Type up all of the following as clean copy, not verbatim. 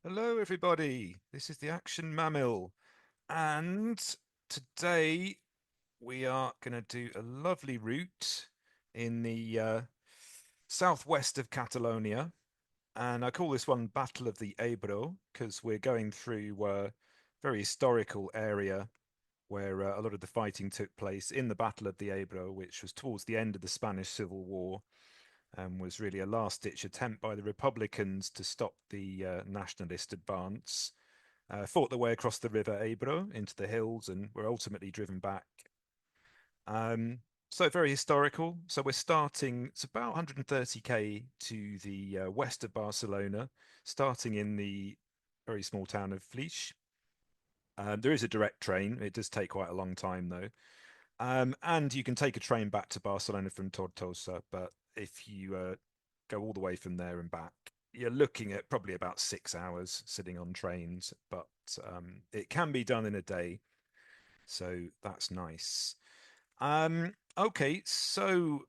Hello, everybody. This is the Action Mammal, and today we are going to do a lovely route in the southwest of Catalonia, and I call this one Battle of the Ebro because we're going through a very historical area where a lot of the fighting took place in the Battle of the Ebro, which was towards the end of the Spanish Civil War and was really a last-ditch attempt by the Republicans to stop the nationalist advance. Fought their way across the river Ebro into the hills and were ultimately driven back. Um, so very historical. So we're starting, it's about 130k to the west of Barcelona, starting in the very small town of Flix. There is a direct train. It does take quite a long time though. And you can take a train back to Barcelona from Tortosa, but if you go all the way from there and back, you're looking at probably about 6 hours sitting on trains, but it can be done in a day, so that's nice. Okay, so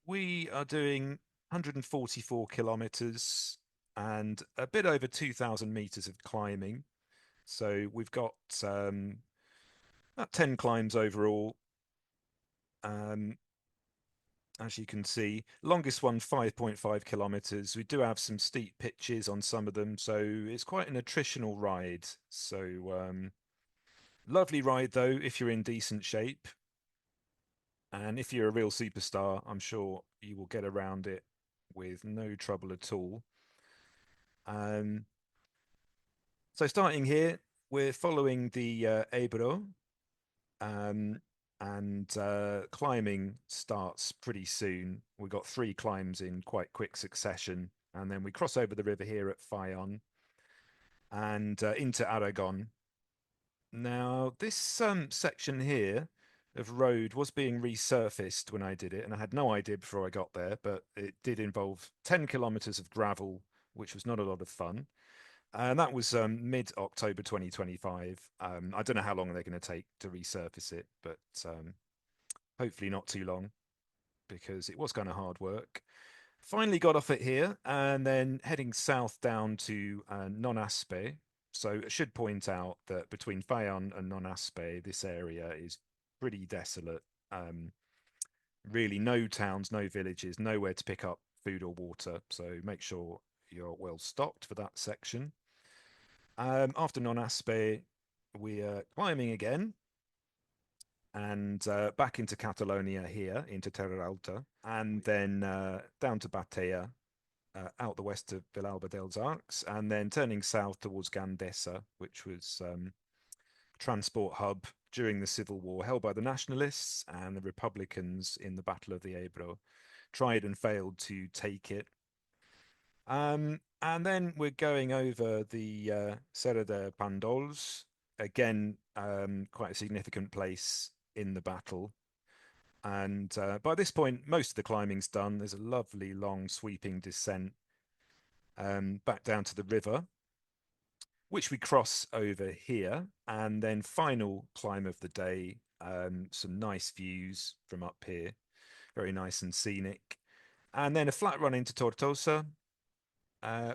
we are doing 144 kilometers and a bit over 2,000 meters of climbing. So we've got about 10 climbs overall. Um, as you can see, longest one 5.5 kilometers. We do have some steep pitches on some of them, so it's quite an attritional ride. So lovely ride though if you're in decent shape, and if you're a real superstar, I'm sure you will get around it with no trouble at all. Um, so starting here, we're following the Ebro, um, and climbing starts pretty soon. We got three climbs in quite quick succession, and then we cross over the river here at Fayon and into Aragon. Now, this section here of road was being resurfaced when I did it, and I had no idea before I got there, but it did involve 10 kilometers of gravel, which was not a lot of fun. And that was mid-October 2025. I don't know how long they're going to take to resurface it, but hopefully not too long because it was kind of hard work. Finally got off it here and then heading south down to Nonaspe. So I should point out that between Fayon and Nonaspe, this area is pretty desolate. Um, really, no towns, no villages, nowhere to pick up food or water. So make sure you're well stocked for that section. After Nonaspe, we are climbing again and back into Catalonia here, into Terra Alta, and then down to Batea, out the west of Vilalba dels Arcs, and then turning south towards Gandesa, which was transport hub during the Civil War, held by the Nationalists and the Republicans in the Battle of the Ebro. Tried and failed to take it. And then we're going over the Serra de Pandols, again, quite a significant place in the battle. And by this point, most of the climbing's done. There's a lovely long sweeping descent back down to the river, which we cross over here. And then final climb of the day, some nice views from up here, very nice and scenic. And then a flat run into Tortosa,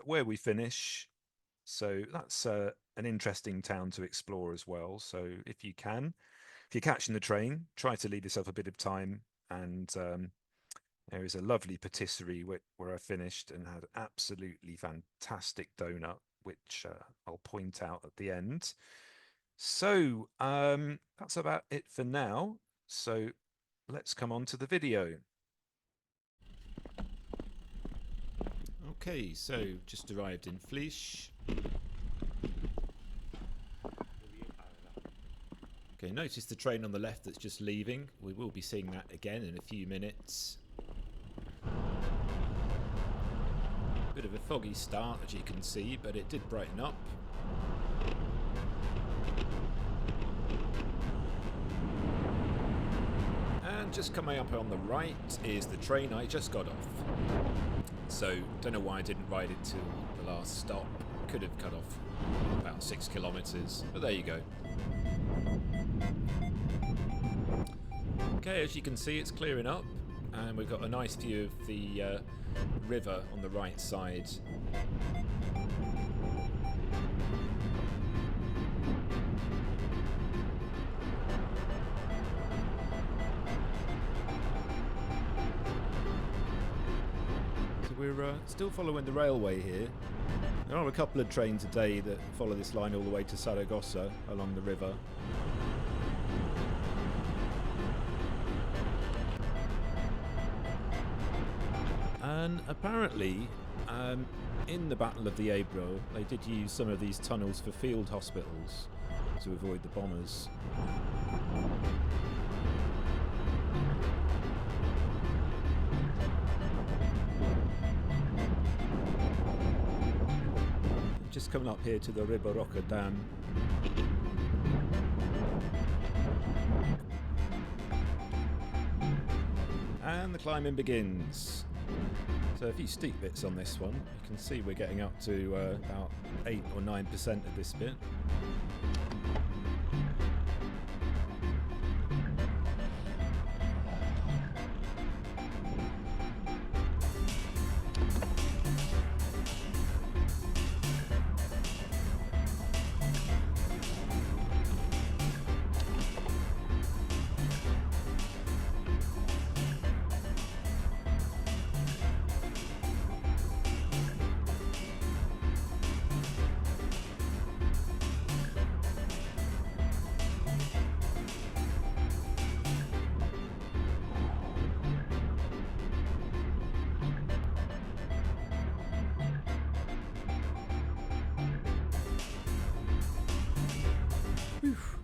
where we finish. So that's an interesting town to explore as well. So if you can, if you're catching the train, try to leave yourself a bit of time. And there is a lovely patisserie where I finished and had absolutely fantastic donut, which I'll point out at the end. So that's about it for now. So let's come on to the video. Okay, so just arrived in Flix. Okay, notice the train on the left that's just leaving. We will be seeing that again in a few minutes. Bit of a foggy start, as you can see, but it did brighten up. And just coming up on the right is the train I just got off. So, don't know why I didn't ride it till the last stop. Could have cut off about 6 kilometers, but there you go. Okay, as you can see, it's clearing up, and we've got a nice view of the river on the right side. we're still following the railway here. There are a couple of trains a day that follow this line all the way to Saragossa along the river. And apparently, in the Battle of the Ebro, they did use some of these tunnels for field hospitals to avoid the bombers. Just coming up here to the Ribarocca Dam. And the climbing begins. So a few steep bits on this one. You can see we're getting up to about 8 or 9% of this bit.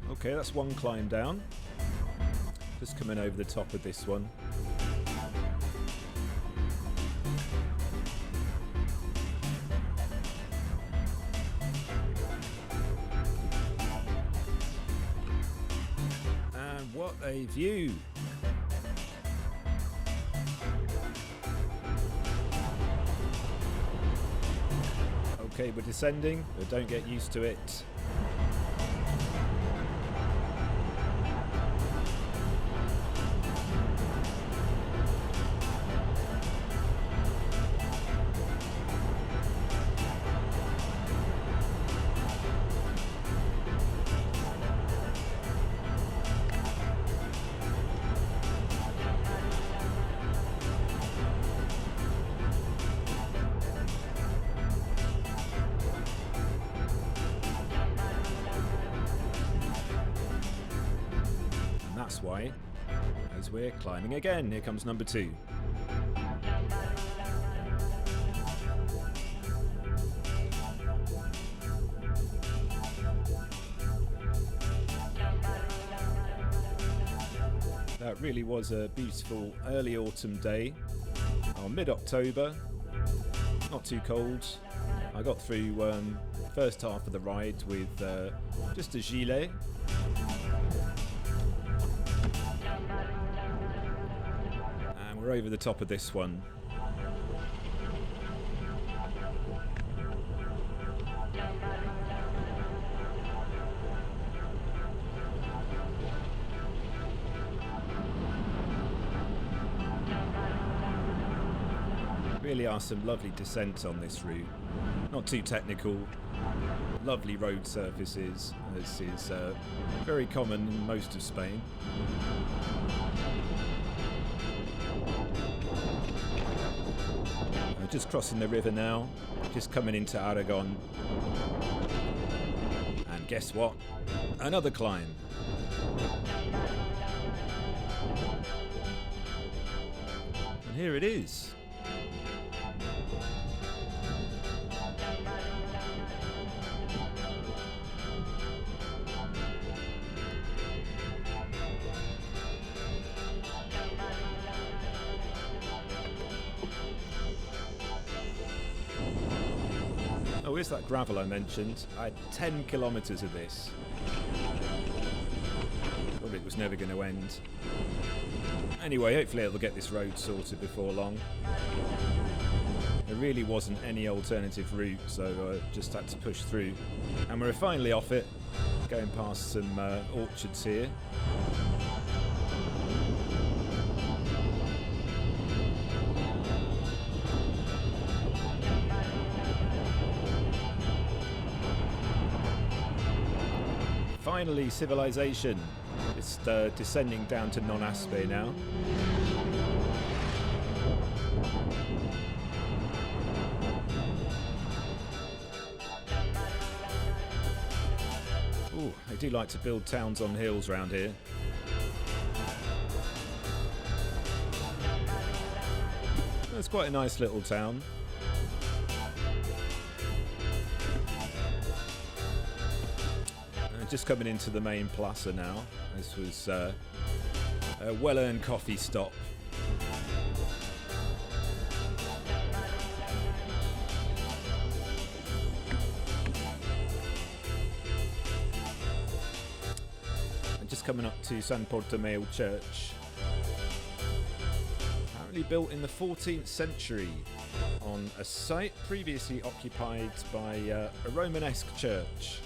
Okay, that's one climb down. Just coming over the top of this one. And what a view! Okay, we're descending, but don't get used to it. That's why, as we're climbing again, here comes number 2. That really was a beautiful early autumn day, mid-October, not too cold. I got through first half of the ride with just a gilet. We're over the top of this one. Really are some lovely descents on this route. Not too technical. Lovely road surfaces, as is very common in most of Spain. Just crossing the river now, just coming into Aragon. And guess what? Another climb. And here it is. Oh, here's that gravel I mentioned. I had 10 kilometres of this. Thought it was never going to end. Anyway, hopefully it'll get this road sorted before long. There really wasn't any alternative route, so I just had to push through. And we're finally off it, going past some orchards here. Finally, civilization. Just descending down to Nonaspe now. They do like to build towns on hills around here. It's quite a nice little town. Just coming into the main plaza now. This was a well-earned coffee stop. And just coming up to San Bartolomeo Church. Apparently built in the 14th century on a site previously occupied by a Romanesque church.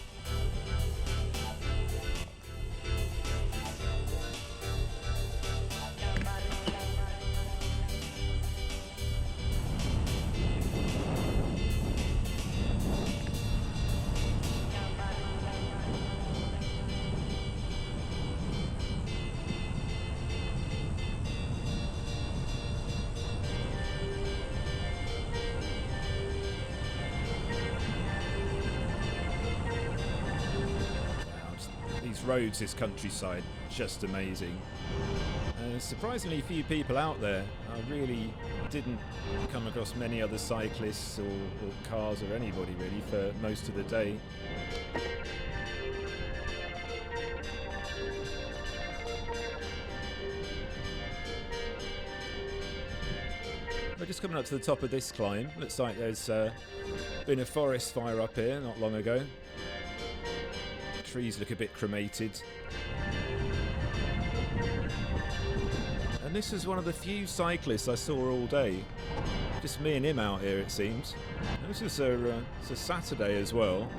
Roads, this countryside, just amazing. Surprisingly few people out there. I really didn't come across many other cyclists or cars or anybody really for most of the day. We're just coming up to the top of this climb. Looks like there's been a forest fire up here not long ago. Trees look a bit cremated. And this is one of the few cyclists I saw all day. Just me and him out here, it seems. This is it's a Saturday as well.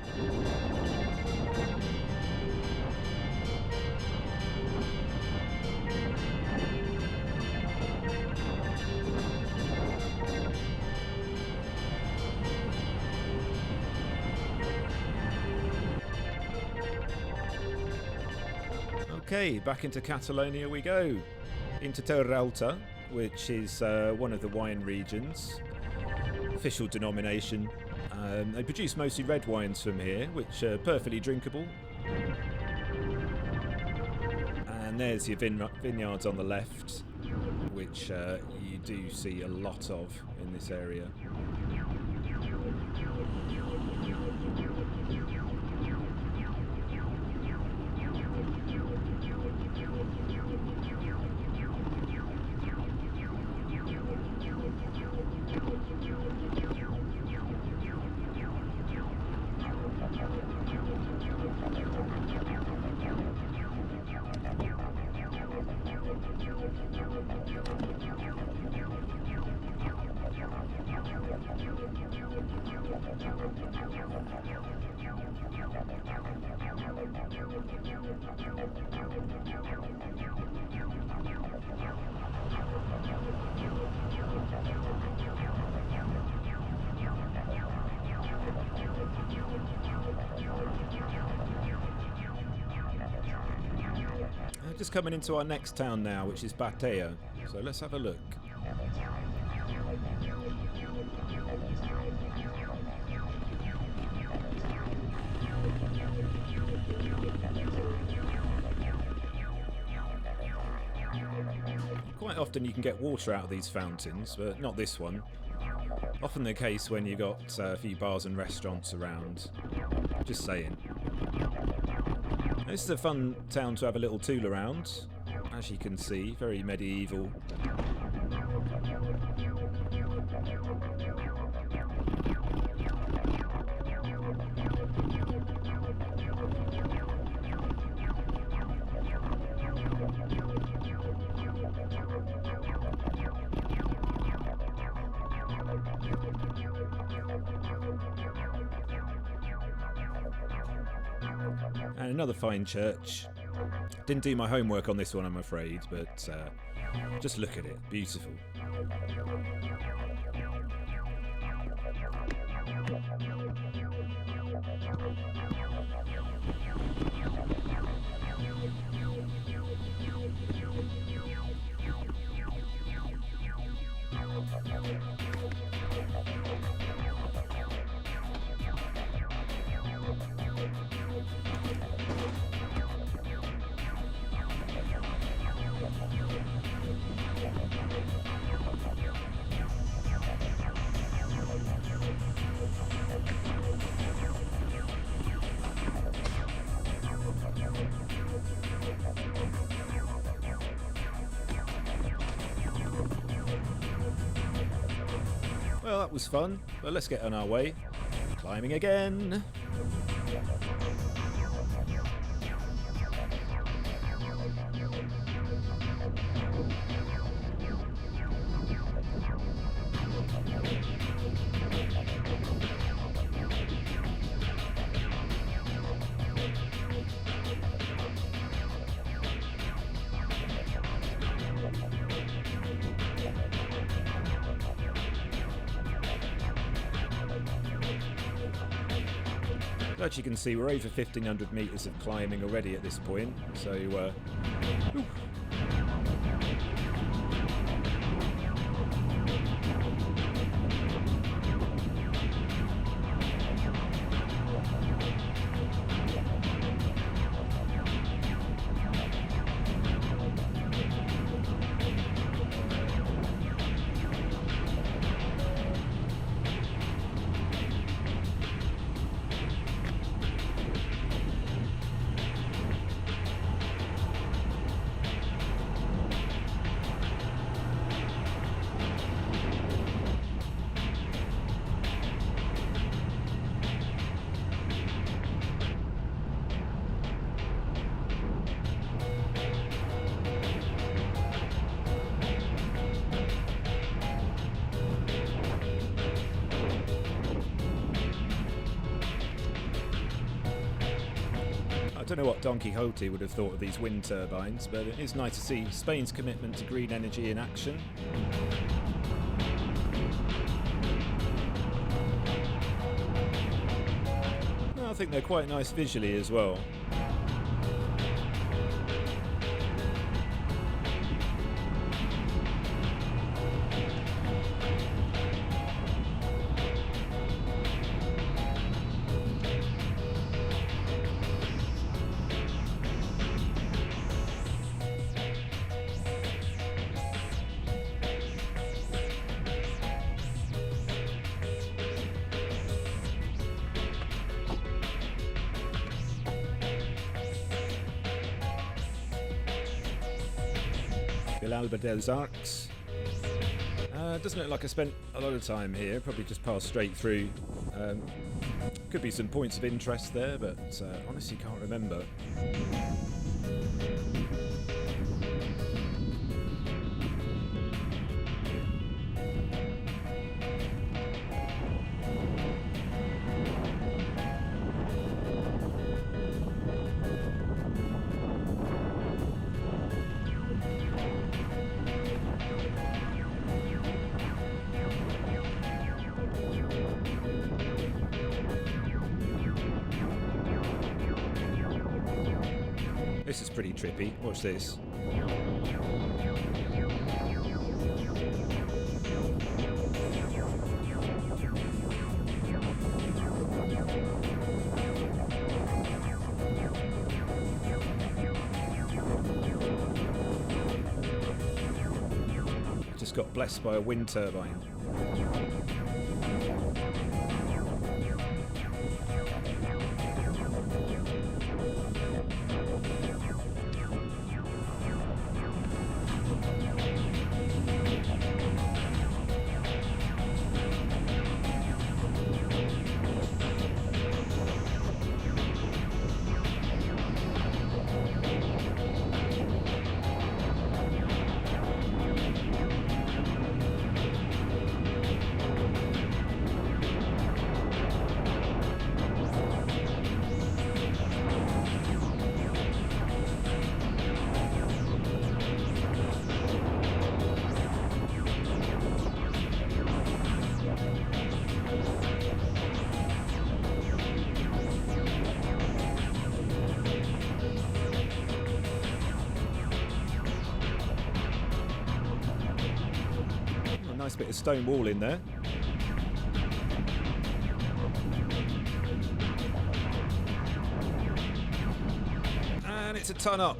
Okay, back into Catalonia we go. Into Tortosa, which is one of the wine regions. Official denomination. They produce mostly red wines from here, which are perfectly drinkable. And there's your vineyards on the left, which you do see a lot of in this area. Just coming into our next town now, which is Batea. So let's have a look. Quite often you can get water out of these fountains, but not this one. Often the case when you've got a few bars and restaurants around. Just saying. This is a fun town to have a little tool around, as you can see, very medieval. And another fine church. Didn't do my homework on this one, I'm afraid, but just look at it. Beautiful. that was fun, but let's get on our way. Climbing again. As you can see, we're over 1,500 metres of climbing already at this point, so I don't know what Don Quixote would have thought of these wind turbines, but it is nice to see Spain's commitment to green energy in action. I think they're quite nice visually as well. Alba dels Arcs. Doesn't look like I spent a lot of time here, probably just passed straight through. Could be some points of interest there, but honestly can't remember. This is pretty trippy. Watch this. I just got blessed by a wind turbine. Nice bit of stone wall in there. And it's a ton up.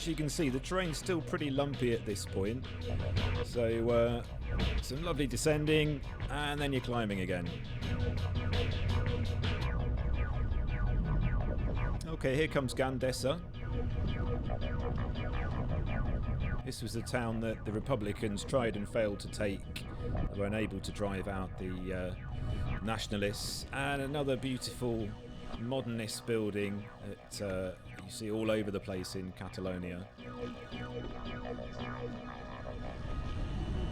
as you can see, the terrain's still pretty lumpy at this point. So some lovely descending, and then you're climbing again. Okay, here comes Gandesa. This was the town that the Republicans tried and failed to take. They were unable to drive out the nationalists. And another beautiful modernist building that you see all over the place in Catalonia.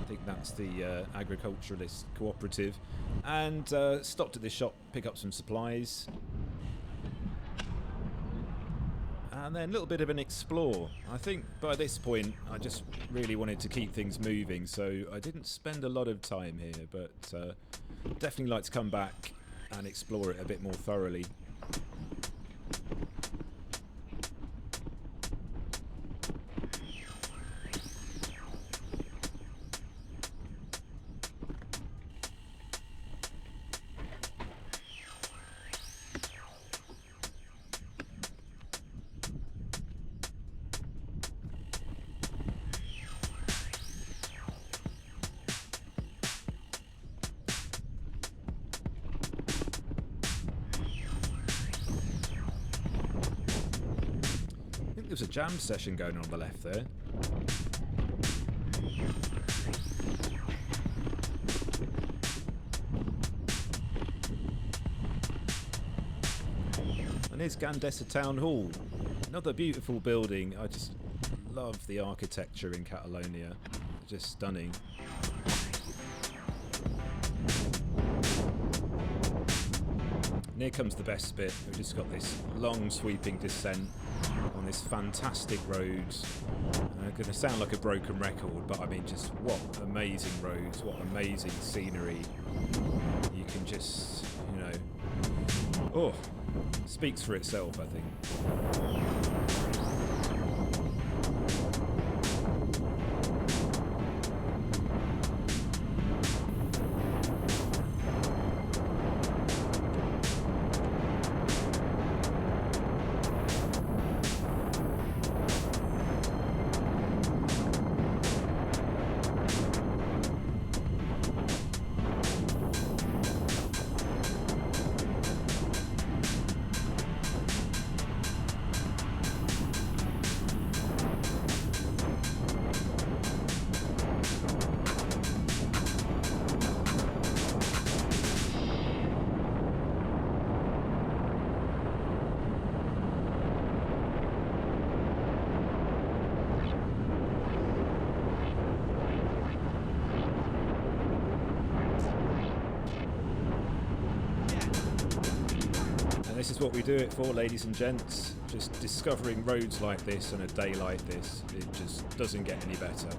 I think that's the agriculturalist cooperative. And stopped at this shop, pick up some supplies. And then a little bit of an explore. I think by this point I just really wanted to keep things moving, so I didn't spend a lot of time here, but definitely like to come back and explore it a bit more thoroughly. There's a jam session going on the left there. And here's Gandesa Town Hall. Another beautiful building. I just love the architecture in Catalonia. Just stunning. And here comes the best bit. We've just got this long sweeping descent on this fantastic road. Going to sound like a broken record, but I mean, just what amazing roads, what amazing scenery. You can just, you know, oh, speaks for itself, I think. This is what we do it for, ladies and gents. Just discovering roads like this on a day like this. It just doesn't get any better.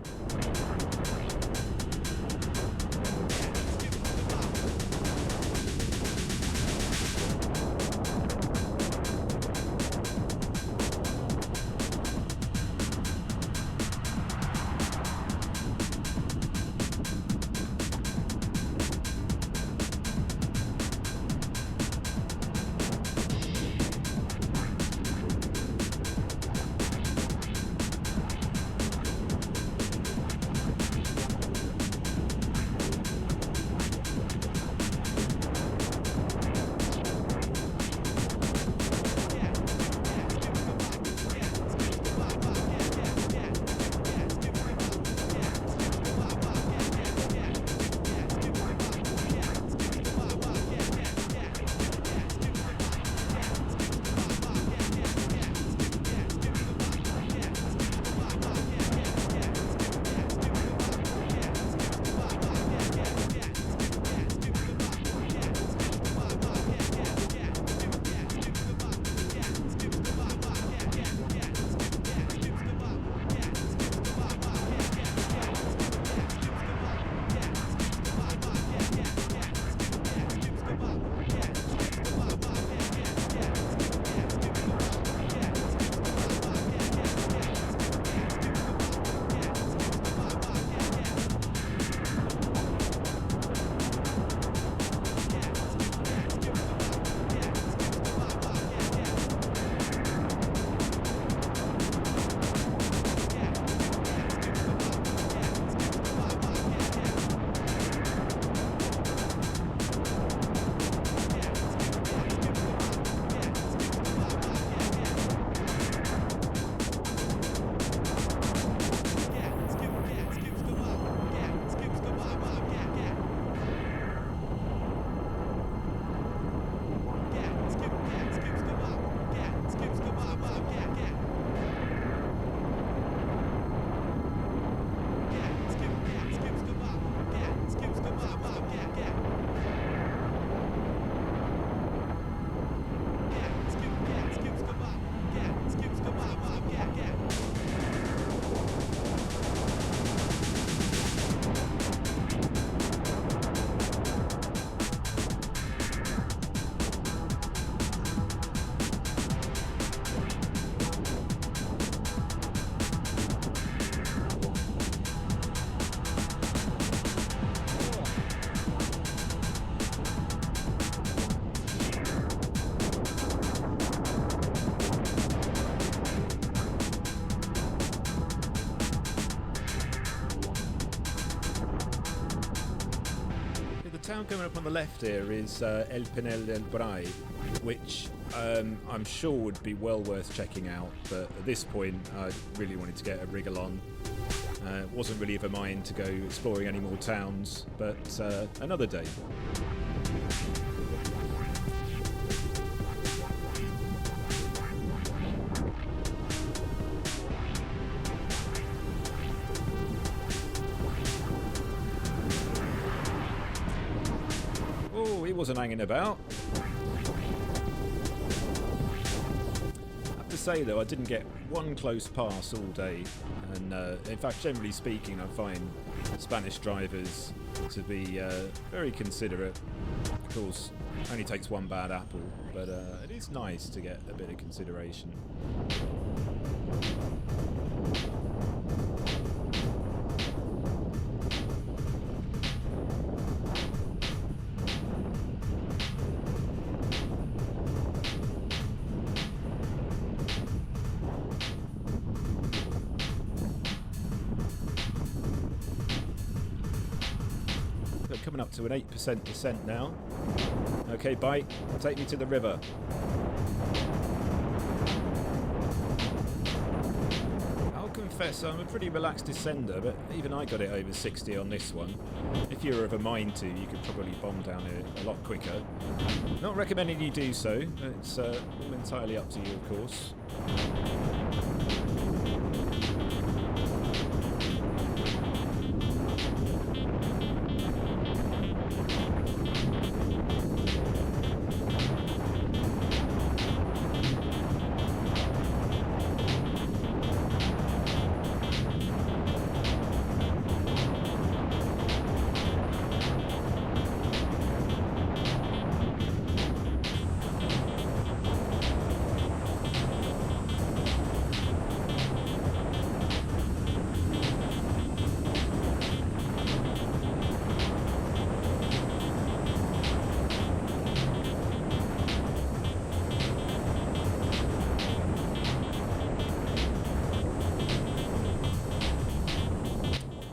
town coming up on the left here is El Pinel del Brai, which I'm sure would be well worth checking out, but at this point I really wanted to get a wriggle on. Wasn't really of a mind to go exploring any more towns, but another day. Oh, he wasn't hanging about. I have to say though, I didn't get one close pass all day, and in fact, generally speaking, I find Spanish drivers to be very considerate. Of course, only takes one bad apple, but it is nice to get a bit of consideration. Coming up to an 8% descent now. Okay, bike, take me to the river. I'll confess I'm a pretty relaxed descender, but even I got it over 60 on this one. If you were of a mind to, you could probably bomb down here a lot quicker. Not recommending you do so, it's all entirely up to you, of course.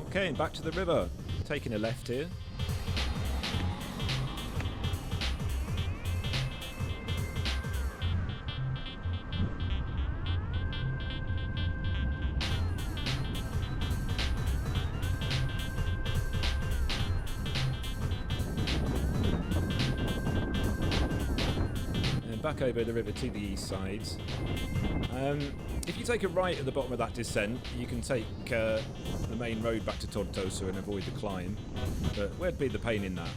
Okay, and back to the river. Taking a left here. And back over the river to the east side. If you take a right at the bottom of that descent, you can take the main road back to Tortosa and avoid the climb. But where'd be the pain in that?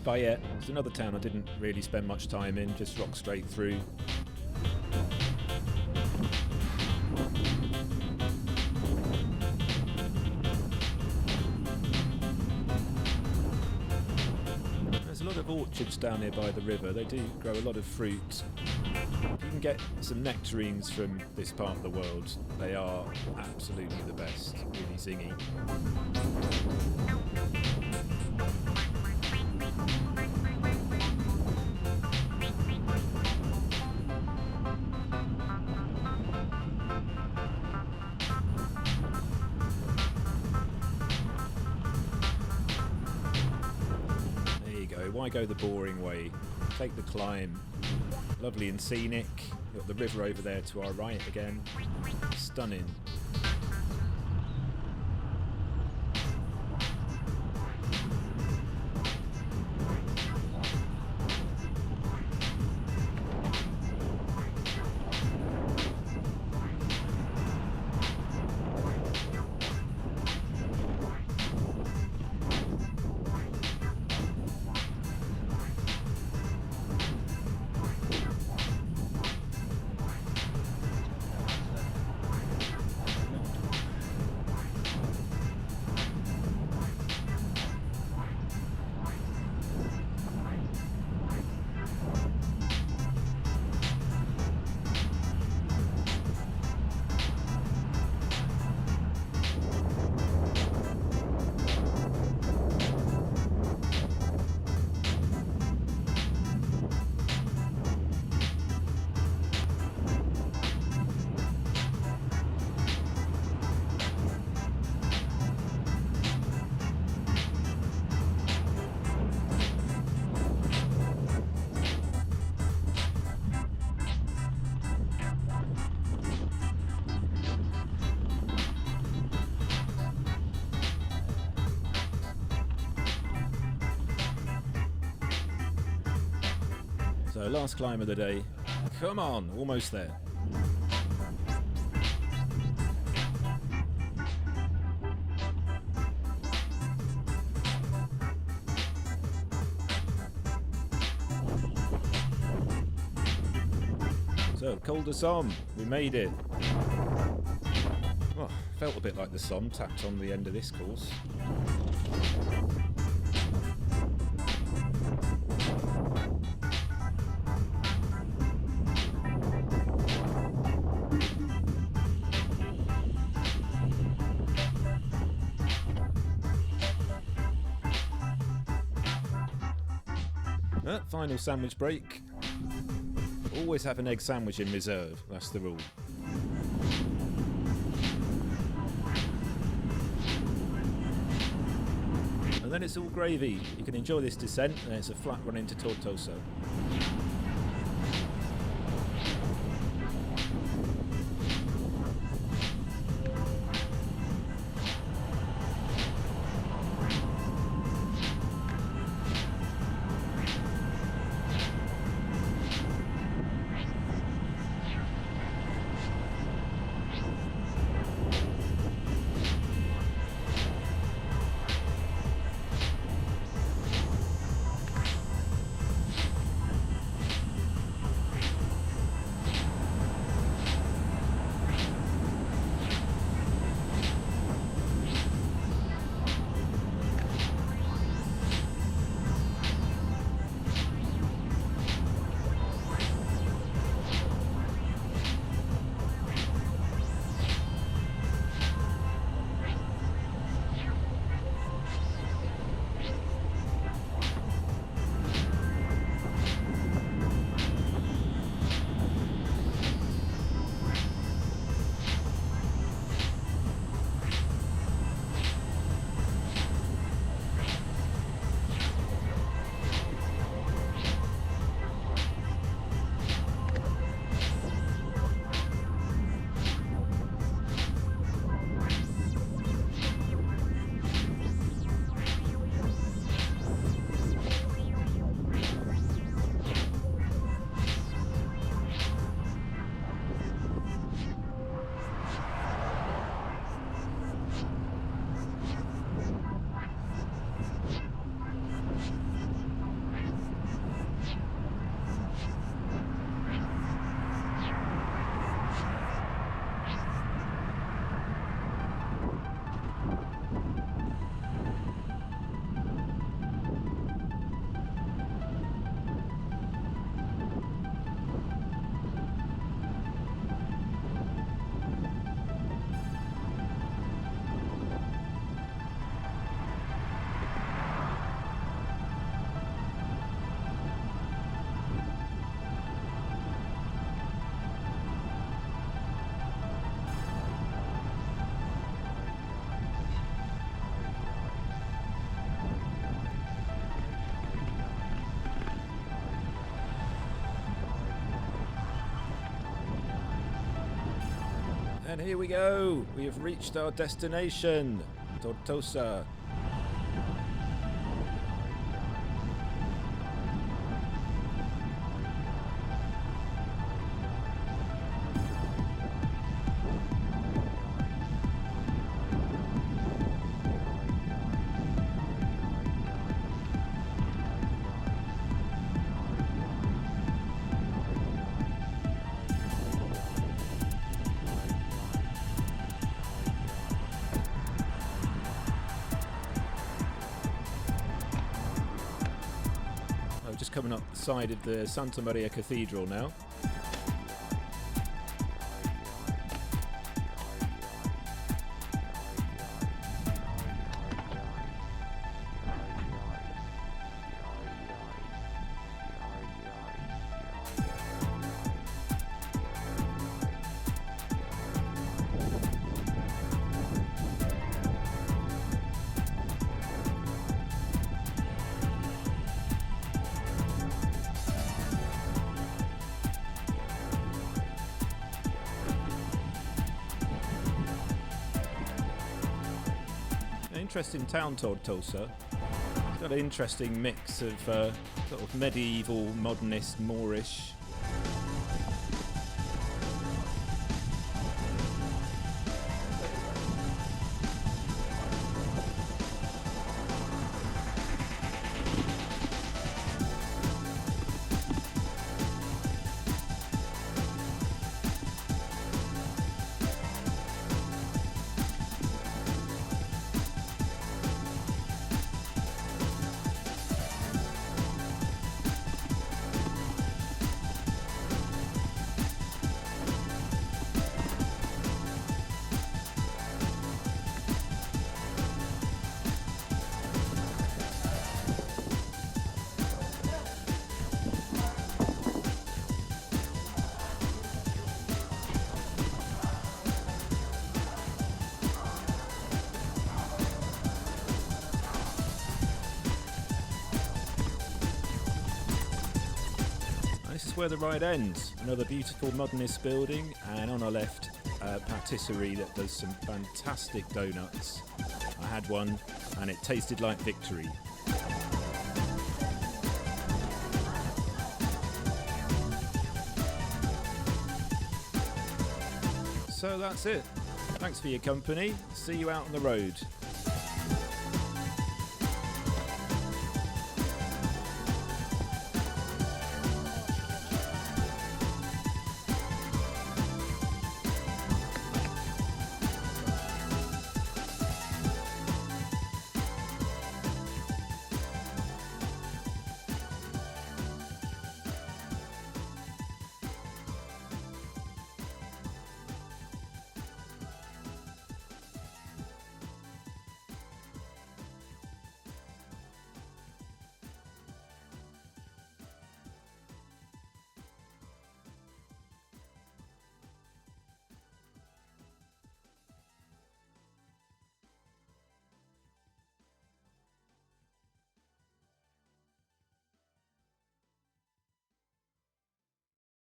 Fayette. It's another town I didn't really spend much time in, just rock straight through. There's a lot of orchards down here by the river. They do grow a lot of fruit. If you can get some nectarines from this part of the world, they are absolutely the best. Really zingy. Why go the boring way? Take the climb. Lovely and scenic. Got the river over there to our right again. Stunning. So last climb of the day. Come on, almost there. So, Col de Somme, we made it. Well, felt a bit like the Somme tacked on the end of this course. Final sandwich break. Always have an egg sandwich in reserve, that's the rule. And then it's all gravy. You can enjoy this descent and it's a flat run into Tortosa. And here we go, we have reached our destination, Tortosa. Just coming up the side of the Santa Maria Cathedral now. Interesting town, Tortosa. Got an interesting mix of sort of medieval, modernist, Moorish. This is where the ride ends. Another beautiful modernist building, and on our left, a patisserie that does some fantastic donuts. I had one, and it tasted like victory. So that's it. Thanks for your company. See you out on the road.